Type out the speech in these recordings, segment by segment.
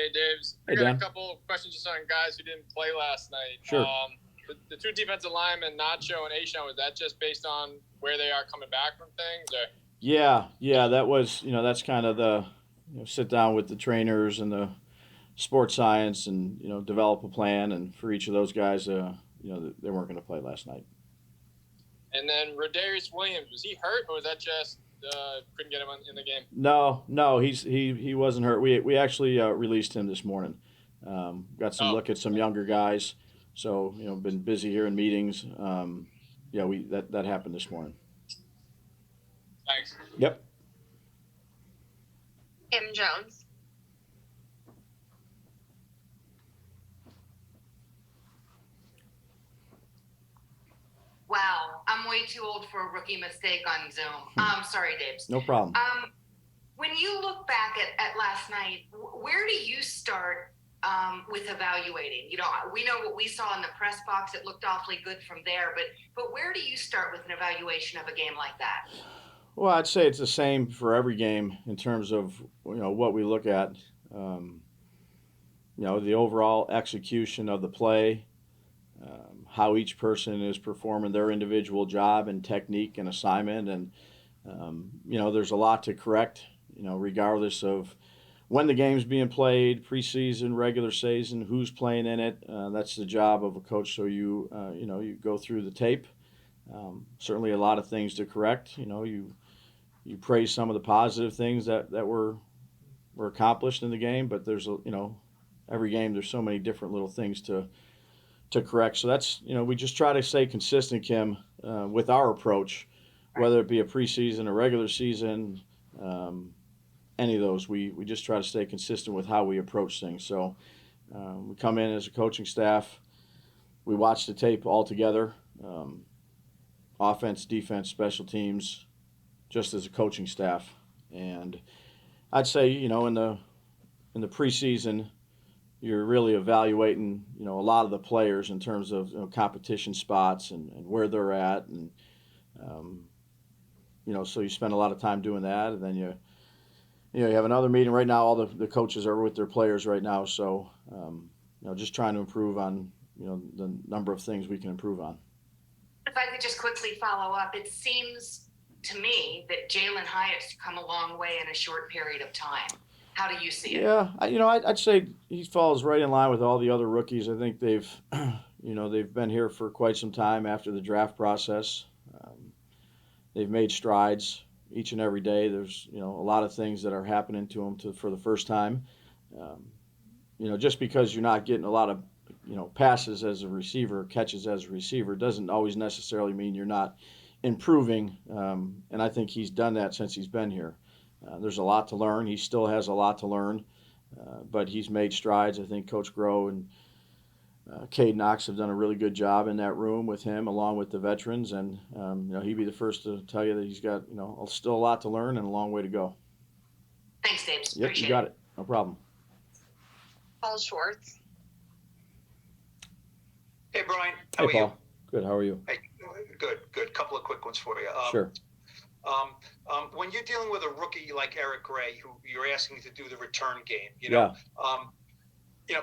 Hey, Daves. I Hey, got Dan. a couple of questions just on guys who didn't play last night. Sure. The two defensive linemen, Nacho and Ashawn, was that just based on where they are coming back from things? Or? Yeah, that was, that's kind of the, sit down with the trainers and the sports science and, develop a plan. And for each of those guys, they weren't going to play last night. And then Rodarius Williams, was he hurt or was that just couldn't get him in the game? No, he wasn't hurt. We actually released him this morning. Got some look at some younger guys. So, been busy here in meetings. That happened this morning. Thanks. Yep. Kim Jones. Wow, I'm way too old for a rookie mistake on Zoom. Sorry, Dibs. No problem. When you look back at last night, where do you start with evaluating? We know what we saw in the press box. It looked awfully good from there. But where do you start with an evaluation of a game like that? Well, I'd say it's the same for every game in terms of what we look at. The overall execution of the play, how each person is performing their individual job and technique and assignment, and there's a lot to correct. Regardless of when the game's being played, preseason, regular season, who's playing in it. That's the job of a coach. So you go through the tape. Certainly a lot of things to correct. You praise some of the positive things that were accomplished in the game, but there's every game there's so many different little things to correct. So that's we just try to stay consistent, Kim, with our approach, whether it be a preseason, a regular season. Any of those, we just try to stay consistent with how we approach things. So we come in as a coaching staff, we watch the tape all together, offense, defense, special teams, just as a coaching staff. And I'd say, in the preseason, you're really evaluating, a lot of the players in terms of competition spots and where they're at. And, so you spend a lot of time doing that. And then you have another meeting right now. All the coaches are with their players right now. So, just trying to improve on, the number of things we can improve on. If I could just quickly follow up, it seems to me that Jalen Hyatt's come a long way in a short period of time. How do you see it? Yeah, I'd say he falls right in line with all the other rookies. I think they've been here for quite some time after the draft process. They've made strides each and every day. There's a lot of things that are happening to them for the first time. Just because you're not getting a lot of passes as a receiver, catches as a receiver, doesn't always necessarily mean you're not improving. And I think he's done that since he's been here. There's a lot to learn. He still has a lot to learn, but he's made strides. I think Coach Groh and Cade Knox have done a really good job in that room with him, along with the veterans. And he'd be the first to tell you that he's got still a lot to learn and a long way to go. Thanks, Dave. Yep, you got it. No problem. Paul Schwartz. Hey, Brian. How are you? Good. How are you? Hey, good. Couple of quick ones for you. Sure. When you're dealing with a rookie like Eric Gray, who you're asking to do the return game,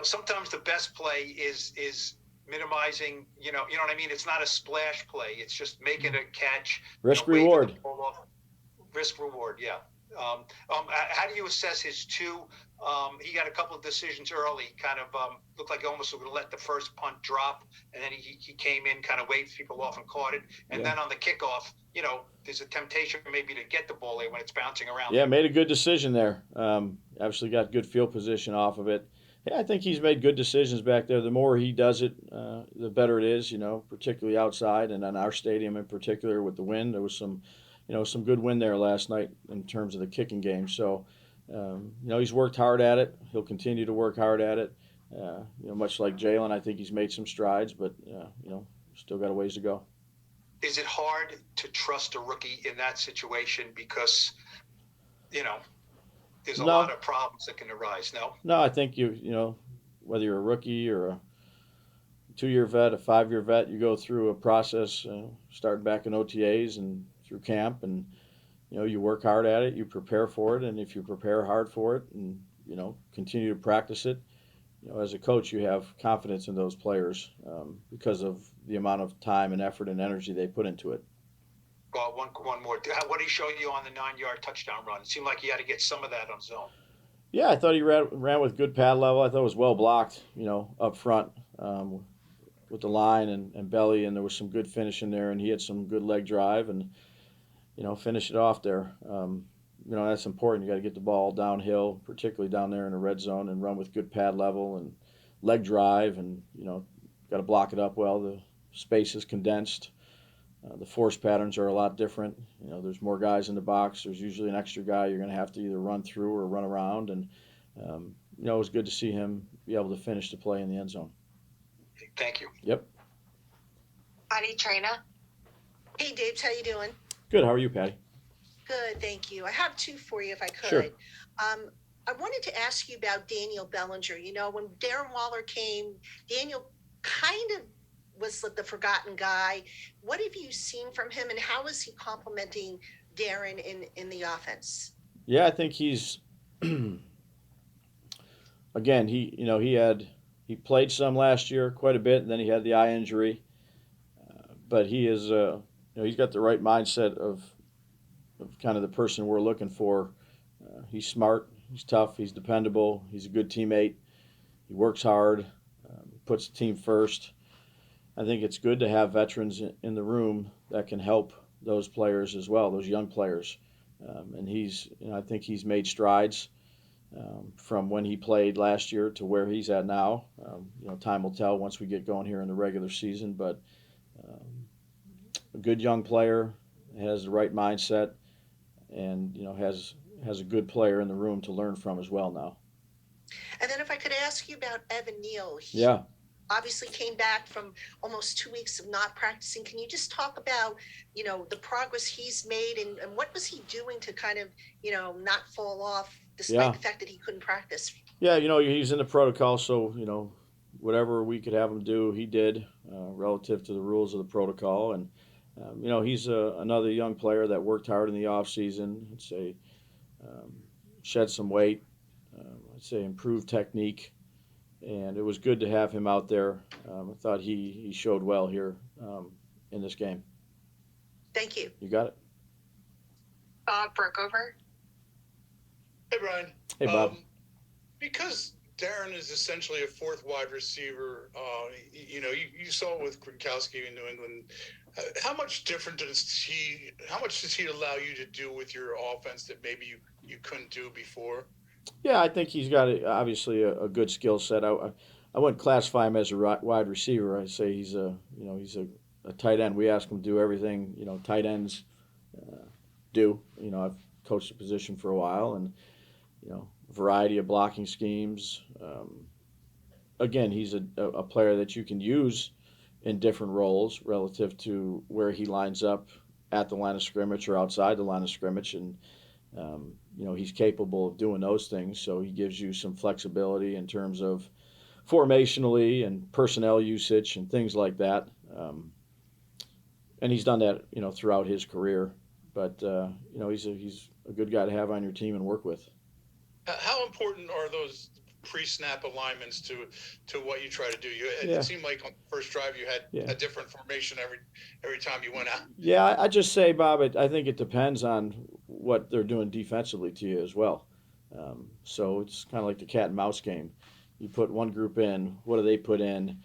sometimes the best play is minimizing. You know what I mean. It's not a splash play. It's just making a catch. Risk reward. Risk reward. Yeah. How do you assess his two? He got a couple of decisions early, kind of looked like he almost would have let the first punt drop, and then he came in, kind of waved people off and caught it. And then on the kickoff, there's a temptation maybe to get the ball there when it's bouncing around. Yeah, made a good decision there. Obviously got good field position off of it. Yeah, I think he's made good decisions back there. The more he does it, the better it is, particularly outside and on our stadium in particular with the wind. There was some good wind there last night in terms of the kicking game. So, he's worked hard at it. He'll continue to work hard at it. Much like Jalen, I think he's made some strides, but, still got a ways to go. Is it hard to trust a rookie in that situation because, there's a lot of problems that can arise? No, I think whether you're a rookie or a 2-year vet, a 5-year vet, you go through a process, starting back in OTAs and through camp, and you work hard at it, you prepare for it, and if you prepare hard for it and continue to practice it. As a coach, you have confidence in those players because of the amount of time and effort and energy they put into it. Well, one more. What did he show you on the 9-yard touchdown run? It seemed like he had to get some of that on zone. Yeah, I thought he ran with good pad level. I thought it was well blocked, up front with the line and belly, and there was some good finish in there, and he had some good leg drive and, finish it off there. That's important. You got to get the ball downhill, particularly down there in the red zone, and run with good pad level and leg drive, and, got to block it up well. The space is condensed. The force patterns are a lot different. There's more guys in the box. There's usually an extra guy you're going to have to either run through or run around. And, it was good to see him be able to finish the play in the end zone. Thank you. Yep. Patty Trina. Hey, Dave, how you doing? Good. How are you, Patty? Good, thank you. I have two for you if I could. Sure. I wanted to ask you about Daniel Bellinger. When Darren Waller came, Daniel kind of was the forgotten guy. What have you seen from him, and how is he complementing Darren in the offense? Yeah, I think he's again. He played some last year, quite a bit, and then he had the eye injury. But he is, he's got the right mindset of kind of the person we're looking for. He's smart, he's tough, he's dependable, he's a good teammate. He works hard, puts the team first. I think it's good to have veterans in the room that can help those players as well, those young players. And I think he's made strides from when he played last year to where he's at now. Time will tell once we get going here in the regular season, but a good young player, has the right mindset, and has a good player in the room to learn from as well now. And then if I could ask you about Evan Neal. He obviously came back from almost 2 weeks of not practicing. Can you just talk about, the progress he's made, and what was he doing to kind of, not fall off despite the fact that he couldn't practice? Yeah, he's in the protocol, so, whatever we could have him do, he did relative to the rules of the protocol. And, he's another young player that worked hard in the off season. I'd say shed some weight. I'd say improved technique. And it was good to have him out there. I thought he showed well here in this game. Thank you. You got it. Bob Brookover. Hey, Brian. Hey, Bob. Because Darren is essentially a fourth wide receiver, you saw it with Gronkowski in New England. How much does he allow you to do with your offense that maybe you couldn't do before? Yeah, I think he's got obviously a good skill set. I wouldn't classify him as a wide receiver. I'd say he's a tight end. We ask him to do everything tight ends do. I've coached the position for a while, and variety of blocking schemes. Again, he's a player that you can use in different roles relative to where he lines up at the line of scrimmage or outside the line of scrimmage, and he's capable of doing those things. So he gives you some flexibility in terms of formationally and personnel usage and things like that. And he's done that, throughout his career. But he's a good guy to have on your team and work with. How important are those pre-snap alignments to what you try to do? It seemed like on the first drive you had a different formation every time you went out. Yeah, I just say, Bob, I think it depends on what they're doing defensively to you as well. So it's kind of like the cat and mouse game. You put one group in, what do they put in?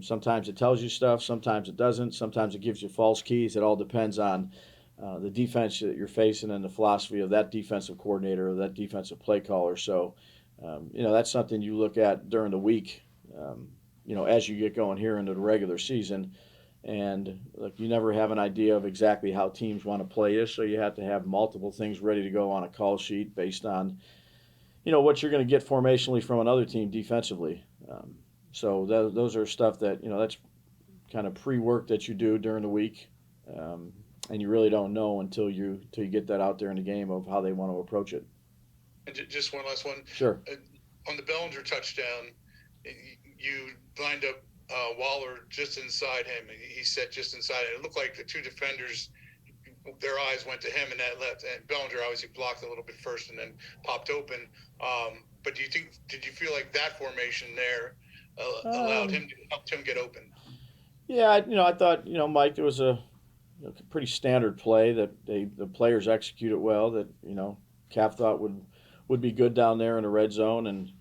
Sometimes it tells you stuff, sometimes it doesn't. Sometimes it gives you false keys. It all depends on the defense that you're facing and the philosophy of that defensive coordinator or that defensive play caller. So, that's something you look at during the week, as you get going here into the regular season. And you never have an idea of exactly how teams want to play you, so you have to have multiple things ready to go on a call sheet based on, what you're going to get formationally from another team defensively. So those are stuff that, that's kind of pre-work that you do during the week. And you really don't know until you get that out there in the game of how they want to approach it. And just one last one. Sure. On the Bellinger touchdown, you lined up Waller just inside him. He sat just inside it. It looked like the two defenders, their eyes went to him, and that left. And Bellinger obviously blocked a little bit first and then popped open. but did you feel like that formation there helped him get open? Yeah, I thought, Mike, there was a pretty standard play that the players executed well. That Cap thought would be good down there in the red zone, and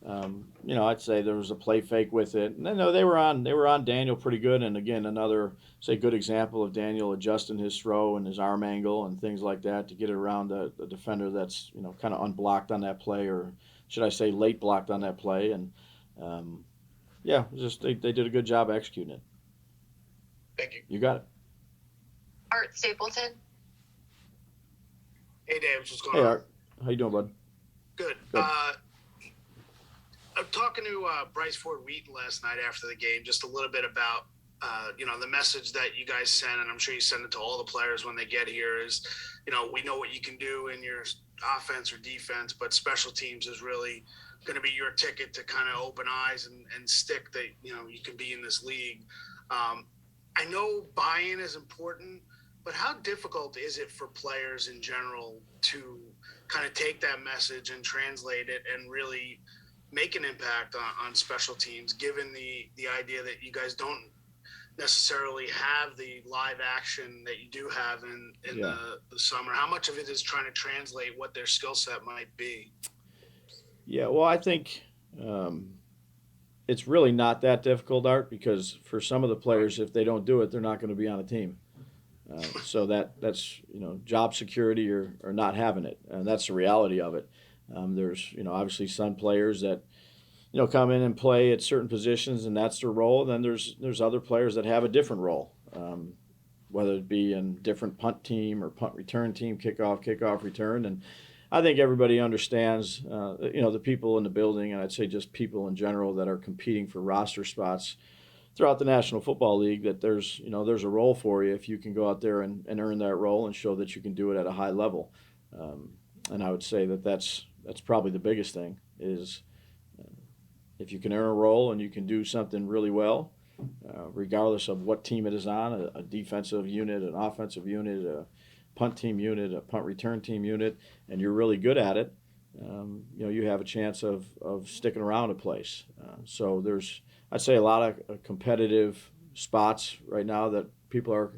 I'd say there was a play fake with it. And no, they were on Daniel pretty good. And again, another good example of Daniel adjusting his throw and his arm angle and things like that to get it around the defender that's kind of unblocked on that play, or should I say late blocked on that play. And they did a good job executing it. Thank you. You got it. Art Stapleton. Hey, Dave, what's going Hey, on? Art. How you doing, bud? Good. Good. I'm talking to Bryce Ford Wheaton last night after the game, just a little bit about the message that you guys send, and I'm sure you send it to all the players when they get here. Is we know what you can do in your offense or defense, but special teams is really going to be your ticket to kind of open eyes and stick that you can be in this league. I know buy-in is important, but how difficult is it for players in general to kind of take that message and translate it and really make an impact on special teams, given the idea that you guys don't necessarily have the live action that you do have in the summer? How much of it is trying to translate what their skill set might be? Yeah, well, I think it's really not that difficult, Art, because for some of the players, if they don't do it, they're not going to be on a team. So that's job security or not having it, and that's the reality of it. There's obviously some players that come in and play at certain positions, and that's their role. And then there's other players that have a different role, whether it be in different punt team or punt return team, kickoff return. And I think everybody understands, the people in the building, and I'd say just people in general that are competing for roster spots throughout the National Football League, that there's a role for you if you can go out there and earn that role and show that you can do it at a high level. And I would say that's probably the biggest thing is if you can earn a role and you can do something really well, regardless of what team it is on, a defensive unit, an offensive unit, a punt team unit, a punt return team unit, and you're really good at it, you have a chance of sticking around a place. So there's, I'd say, a lot of competitive spots right now that people are,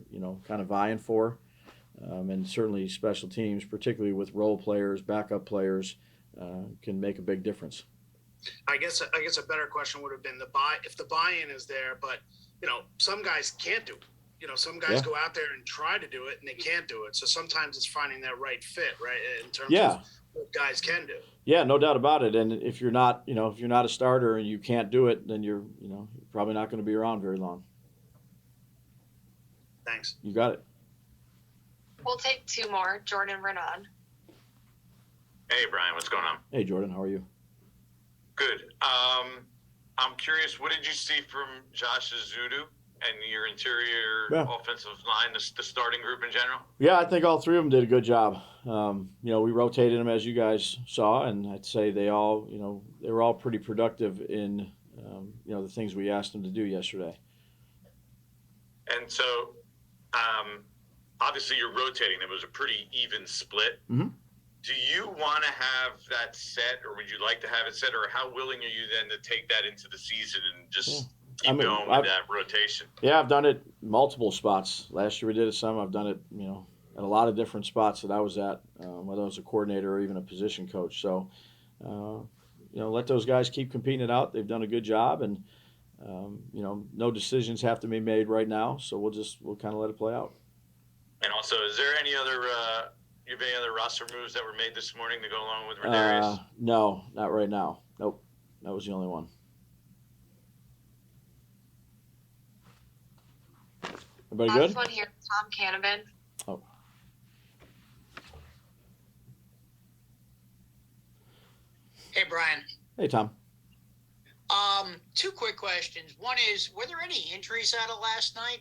kind of vying for. And certainly special teams, particularly with role players, backup players, can make a big difference. I guess a better question would have been if the buy-in is there, but some guys can't do it. Some guys go out there and try to do it and they can't do it. So sometimes it's finding that right fit, right, in terms of what guys can do. Yeah, no doubt about it. And if you're not, if you're not a starter and you can't do it, then you're probably not going to be around very long. Thanks. You got it. We'll take two more. Jordan Renan. Hey, Brian, what's going on? Hey, Jordan, how are you? Good. I'm curious, what did you see from Josh Azudu and your interior offensive line, the starting group in general? Yeah, I think all three of them did a good job. We rotated them, as you guys saw, and I'd say they all, they were all pretty productive in, the things we asked them to do yesterday. And so, obviously you're rotating. It was a pretty even split. Mm-hmm. Do you want to have that set, or would you like to have it set, or how willing are you then to take that into the season and just keep going with that rotation? Yeah, I've done it multiple spots. Last year we did it some. I've done it, at a lot of different spots that I was at, whether I was a coordinator or even a position coach. So, let those guys keep competing it out. They've done a good job, and no decisions have to be made right now. So we'll kind of let it play out. And also, is there any other roster moves that were made this morning to go along with Rodarius? No, not right now. Nope, that was the only one. Everybody good? Last one here, Tom Canavan. Oh. Hey, Brian. Hey, Tom. Two quick questions. One is, were there any injuries out of last night?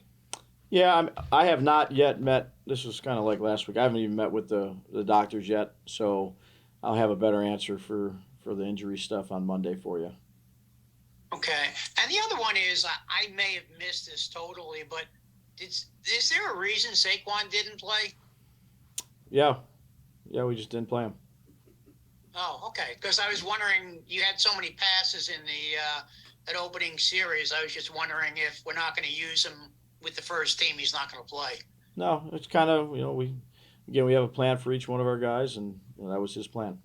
Yeah, I have not yet met. This was kind of like last week. I haven't even met with the doctors yet, so I'll have a better answer for the injury stuff on Monday for you. Okay. And the other one is, I may have missed this totally, but is there a reason Saquon didn't play? Yeah, we just didn't play him. Oh, okay. Because I was wondering, you had so many passes in that opening series. I was just wondering if we're not going to use him with the first team, he's not going to play. No, it's kind of, we have a plan for each one of our guys, and that was his plan.